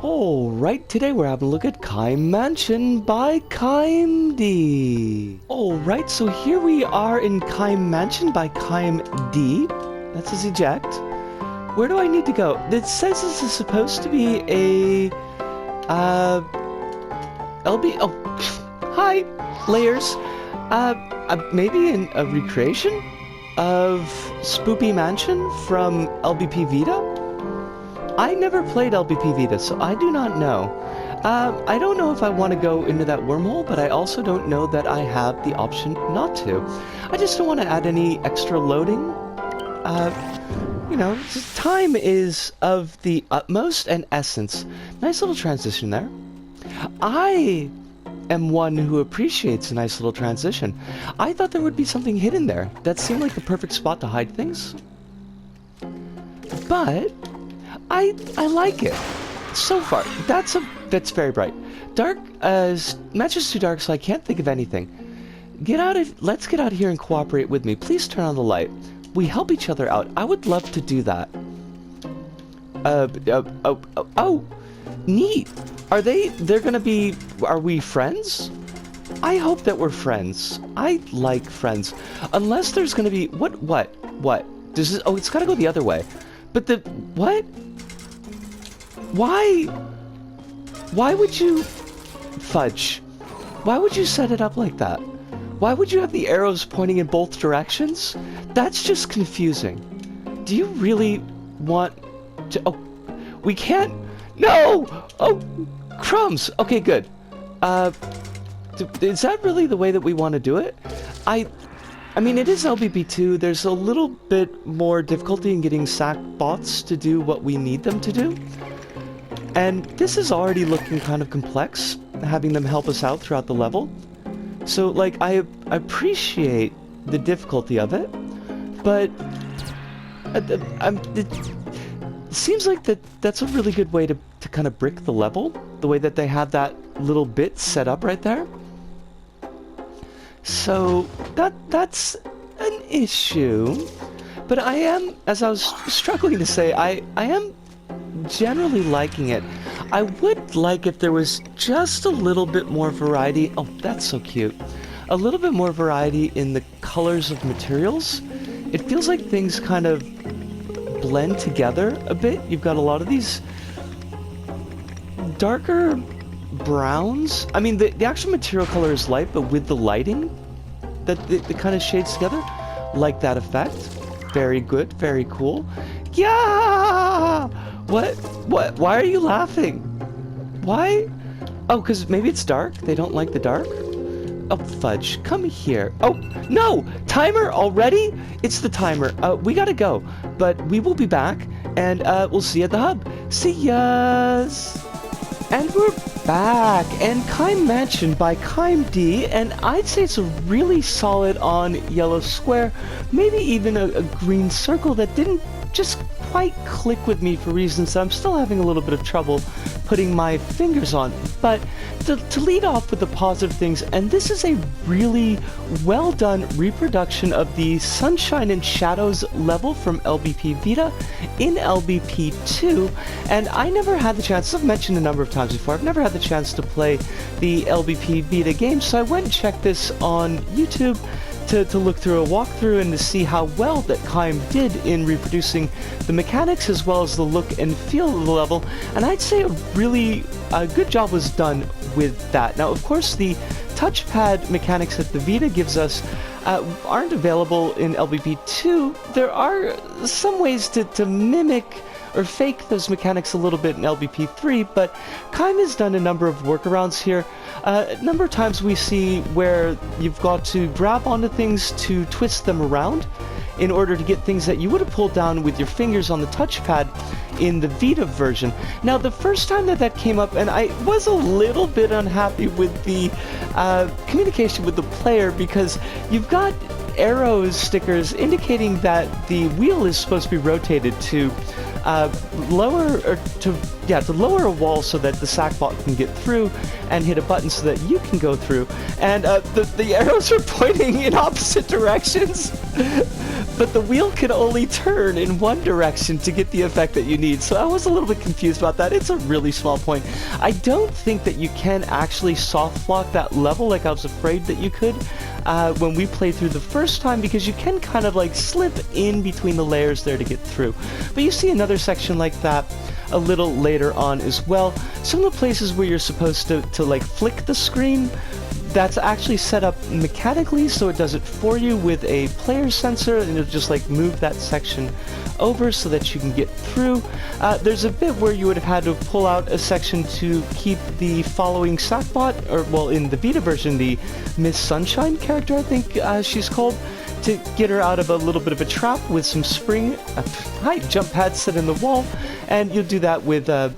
Alright, today we're having a look at Caim Mansion by Caim-D. Alright, so here we are in Caim Mansion by Caim-D. That's his eject. Where do I need to go? It says this is supposed to be a... LB... Oh, hi! Layers. Maybe a recreation of Spoopy Mansion from LBP Vita? I never played LBP Vita, so I do not know. I don't know if I want to go into that wormhole, but I also don't know that I have the option not to. I just don't want to add any extra loading. You know, time is of the utmost and essence. Nice little transition there. I am one who appreciates a nice little transition. I thought there would be something hidden there. That seemed like the perfect spot to hide things. But I like it. So far, that's very bright. Dark, matches too dark, so I can't think of anything. Let's get out here and cooperate with me. Please turn on the light. We help each other out. I would love to do that. Oh, neat. They're gonna be, are we friends? I hope that we're friends. I like friends. Unless there's gonna be, what? Does this, oh, it's gotta go the other way. But what? Why would you fudge? Why would you set it up like that? Why would you have the arrows pointing in both directions? That's just confusing. Do you really want to... Oh, we can't... No! Oh, crumbs! Okay, good. Is that really the way that we want to do it? I mean, it is LBP 2. There's a little bit more difficulty in getting sack bots to do what we need them to do. And this is already looking kind of complex, having them help us out throughout the level. So, like, I appreciate the difficulty of it, but it seems like that's a really good way to kind of brick the level, the way that they have that little bit set up right there. So, that's an issue. But I am, as I was struggling to say, I am generally liking it. I would like if there was just a little bit more variety. Oh, that's so cute. A little bit more variety in the colors of materials. It feels like things kind of blend together a bit. You've got a lot of these darker browns. I mean, the actual material color is light, but with the lighting, that it kind of shades together. Like that effect. Very good, very cool. Yeah! What? Why are you laughing? Why? Oh, because maybe it's dark? They don't like the dark? Oh, fudge. Come here. Oh, no! Timer already? It's the timer. We gotta go. But we will be back, and we'll see you at the hub. See yas! And we're back! And Caim Mansion by Caim-D, and I'd say it's a really solid on yellow square. Maybe even a green circle that didn't just quite click with me for reasons I'm still having a little bit of trouble putting my fingers on. But to lead off with the positive things, and this is a really well done reproduction of the Sunshine and Shadows level from LBP Vita in LBP 2, and I never had the chance, I've mentioned a number of times before, I've never had the chance to play the LBP Vita game, so I went and checked this on YouTube to look through a walkthrough and to see how well that Caim did in reproducing the mechanics as well as the look and feel of the level, and I'd say a really good job was done with that. Now, of course, the touchpad mechanics that the Vita gives us aren't available in LBP 2. There are some ways to mimic or fake those mechanics a little bit in LBP 3, but Caim has done a number of workarounds here. A number of times we see where you've got to grab onto things to twist them around in order to get things that you would have pulled down with your fingers on the touchpad in the Vita version. Now, the first time that came up, and I was a little bit unhappy with the communication with the player, because you've got arrows stickers indicating that the wheel is supposed to be rotated to lower a wall so that the sackbot can get through, and hit a button so that you can go through. And the arrows are pointing in opposite directions. but the wheel can only turn in one direction to get the effect that you need. So I was a little bit confused about that. It's a really small point. I don't think that you can actually soft lock that level like I was afraid that you could when we played through the first time, because you can kind of like slip in between the layers there to get through. But you see another section like that a little later on as well. Some of the places where you're supposed to like flick the screen, that's actually set up mechanically, so it does it for you with a player sensor, and it'll just like move that section over so that you can get through. There's a bit where you would have had to pull out a section to keep the following Sackbot, or well, in the Vita version, the Miss Sunshine character, I think she's called, to get her out of a little bit of a trap with some spring height jump pads set in the wall, and you'll do that with a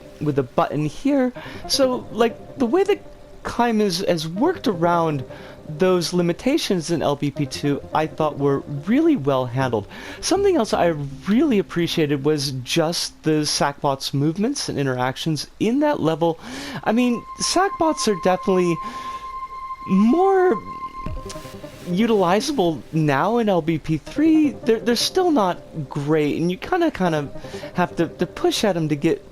button here. So like the way that Caim has worked around those limitations in LBP2, I thought were really well handled. Something else I really appreciated was just the Sackbot's movements and interactions in that level. I mean, Sackbots are definitely more utilizable now in LBP3. They're still not great, and you kind of have to push at them to get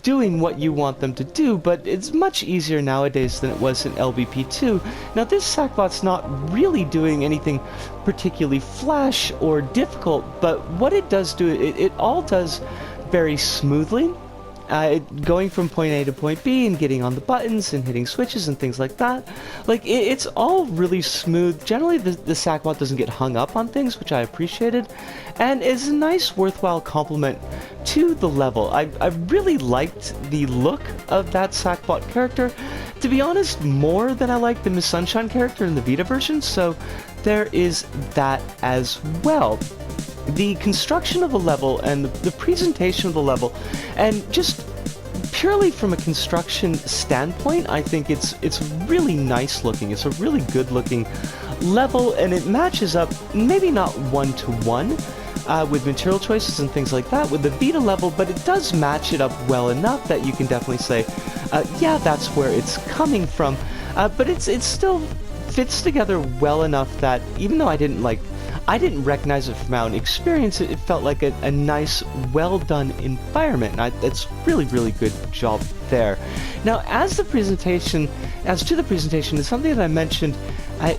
doing what you want them to do, but it's much easier nowadays than it was in LBP2. Now this Sackbot's not really doing anything particularly flash or difficult, but what it does do, it all does very smoothly. Going from point A to point B and getting on the buttons and hitting switches and things like that. Like, it's all really smooth. Generally, the Sackbot doesn't get hung up on things, which I appreciated, and is a nice, worthwhile compliment to the level. I really liked the look of that Sackbot character, to be honest, more than I liked the Miss Sunshine character in the Vita version, so there is that as well. The construction of the level and the presentation of the level, and just purely from a construction standpoint, I think it's really nice looking. It's a really good looking level, and it matches up, maybe not one-to-one with material choices and things like that with the Vita level, but it does match it up well enough that you can definitely say, yeah, that's where it's coming from. But it still fits together well enough that even though I didn't recognize it from my own experience, it felt like a nice, well-done environment, and it's really, really good job there. Now, as to the presentation, is something that I mentioned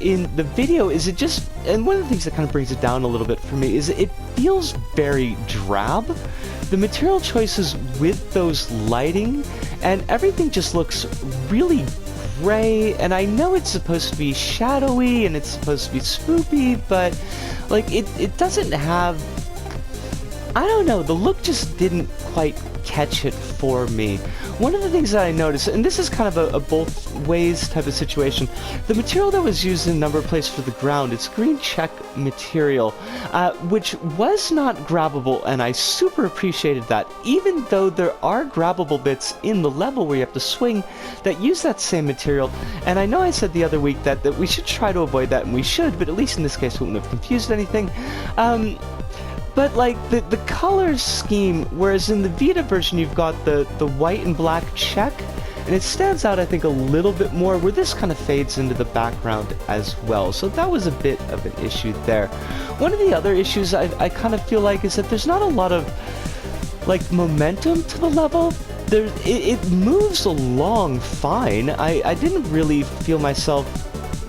in the video, is it just, and one of the things that kind of brings it down a little bit for me, is it feels very drab. The material choices with those lighting and everything just looks really gray, and I know it's supposed to be shadowy and it's supposed to be spoopy, but like it doesn't have, I don't know, the look just didn't quite catch it for me. One of the things that I noticed, and this is kind of a both ways type of situation, the material that was used in a number of places for the ground, it's green check material, which was not grabbable, and I super appreciated that, even though there are grabbable bits in the level where you have to swing that use that same material. And I know I said the other week that we should try to avoid that, and we should, but at least in this case we wouldn't have confused anything. But like the color scheme, whereas in the Vita version you've got the white and black check, and it stands out I think a little bit more, where this kind of fades into the background as well. So that was a bit of an issue there. One of the other issues I kind of feel like is that there's not a lot of like momentum to the level. It moves along fine. I didn't really feel myself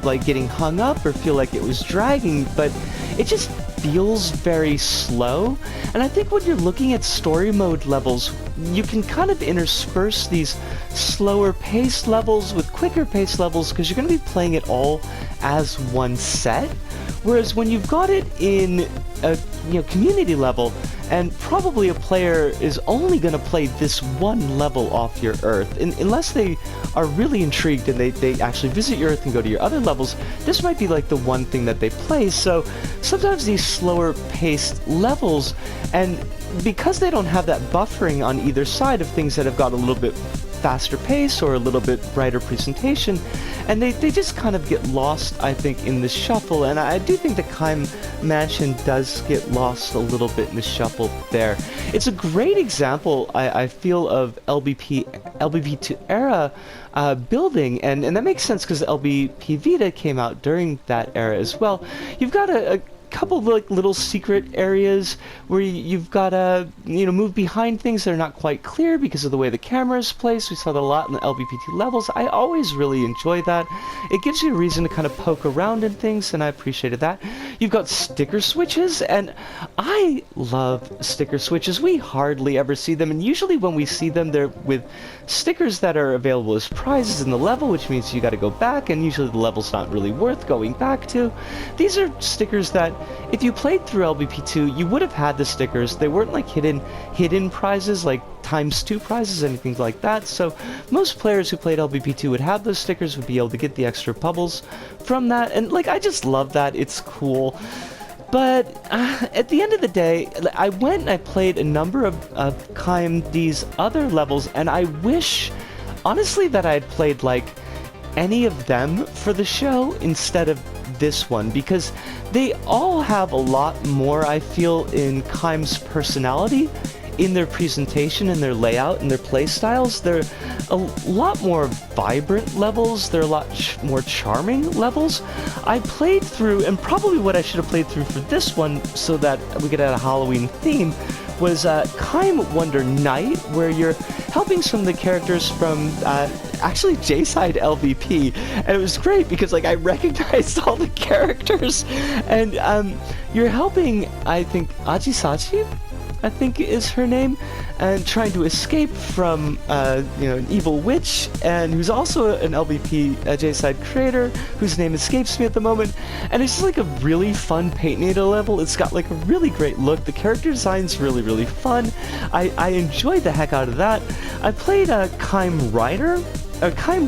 like getting hung up or feel like it was dragging, but it just feels very slow. And I think when you're looking at story mode levels, you can kind of intersperse these slower paced levels with quicker paced levels, because you're going to be playing it all as one set. Whereas when you've got it in a community level, and probably a player is only going to play this one level off your Earth, unless they are really intrigued and they actually visit your Earth and go to your other levels, this might be like the one thing that they play. So sometimes these slower paced levels, and because they don't have that buffering on either side of things that have got a little bit faster pace or a little bit brighter presentation, and they just kind of get lost, I think, in the shuffle. And I do think that Caim Mansion does get lost a little bit in the shuffle there. It's a great example, I feel, of LBP2 era building, and that makes sense because LBP Vita came out during that era as well. You've got a couple of like little secret areas where you've got to move behind things that are not quite clear because of the way the camera is placed. We saw that a lot in the LBP2 levels. I always really enjoy that. It gives you a reason to kind of poke around in things, and I appreciated that. You've got sticker switches, and I love sticker switches. We hardly ever see them, and usually when we see them, they're with stickers that are available as prizes in the level, which means you got to go back, and usually the level's not really worth going back to. These are stickers that if you played through LBP2, you would have had the stickers. They weren't like hidden prizes, like ×2 prizes, anything like that. So most players who played LBP2 would have those stickers, would be able to get the extra bubbles from that, and like I just love that. It's cool. But at the end of the day, I went and I played a number of Caim-D's other levels, and I wish, honestly, that I had played like any of them for the show instead of this one, because they all have a lot more, I feel, in Caim's personality, in their presentation, in their layout, and their play styles. They're a lot more vibrant levels. They're a lot more charming levels. I played through, and probably what I should have played through for this one so that we could have a Halloween theme, was Caim Wonder Night, where you're helping some of the characters from actually J-Side LBP, and it was great because like I recognized all the characters, and you're helping, I think, Ajisachi, I think is her name, and trying to escape from an evil witch, and who's also an LBP J-Side creator, whose name escapes me at the moment. And it's just like a really fun paint-native level. It's got like a really great look. The character design's really fun. I enjoyed the heck out of that. I played Caim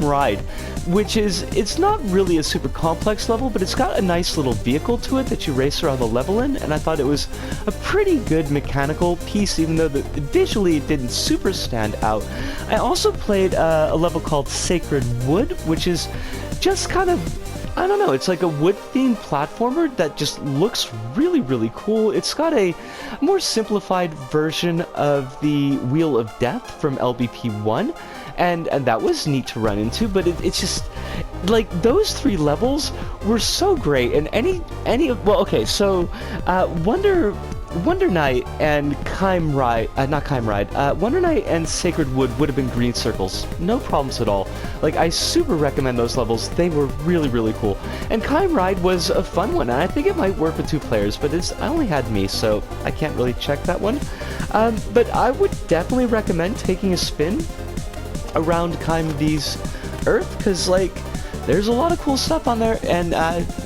Ride, which is, it's not really a super complex level, but it's got a nice little vehicle to it that you race around the level in, and I thought it was a pretty good mechanical piece, even though visually it didn't super stand out. I also played a level called Sacred Wood, which is just kind of, I don't know, it's like a wood-themed platformer that just looks really cool. It's got a more simplified version of the Wheel of Death from LBP1, and that was neat to run into, but it's just, like, those three levels were so great, and well, okay, so, Wonder Night and Wonder Night and Sacred Wood would have been green circles. No problems at all. Like, I super recommend those levels. They were really cool. And Caim Ride was a fun one, and I think it might work with 2 players, but I only had me, so I can't really check that one. But I would definitely recommend taking a spin around Caim-D's Earth, because, like, there's a lot of cool stuff on there, and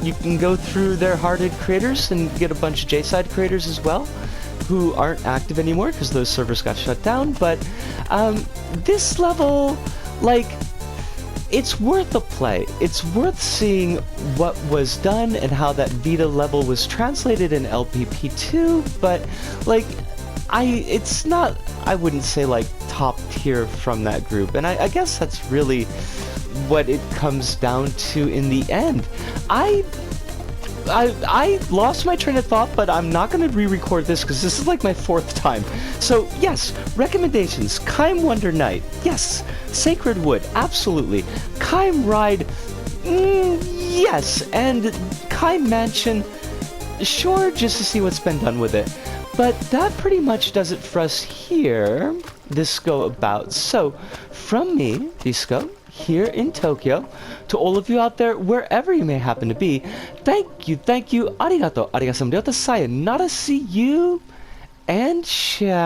you can go through their hearted creators and get a bunch of J-Side creators as well, who aren't active anymore because those servers got shut down. But this level, like, it's worth a play. It's worth seeing what was done and how that Vita level was translated in LBP2, but, like, it's not, I wouldn't say, like, top tier from that group, and I guess that's really what it comes down to in the end. I lost my train of thought, but I'm not going to re-record this because this is like my 4th time. So yes, recommendations: Caim Wonder Night, yes. Sacred Wood, absolutely. Caim Ride, yes. And Caim Mansion, sure, just to see what's been done with it. But that pretty much does it for us here, this go about. So, from me, Disco, here in Tokyo, to all of you out there, wherever you may happen to be, thank you, arigato, sayonara, see you, and ciao.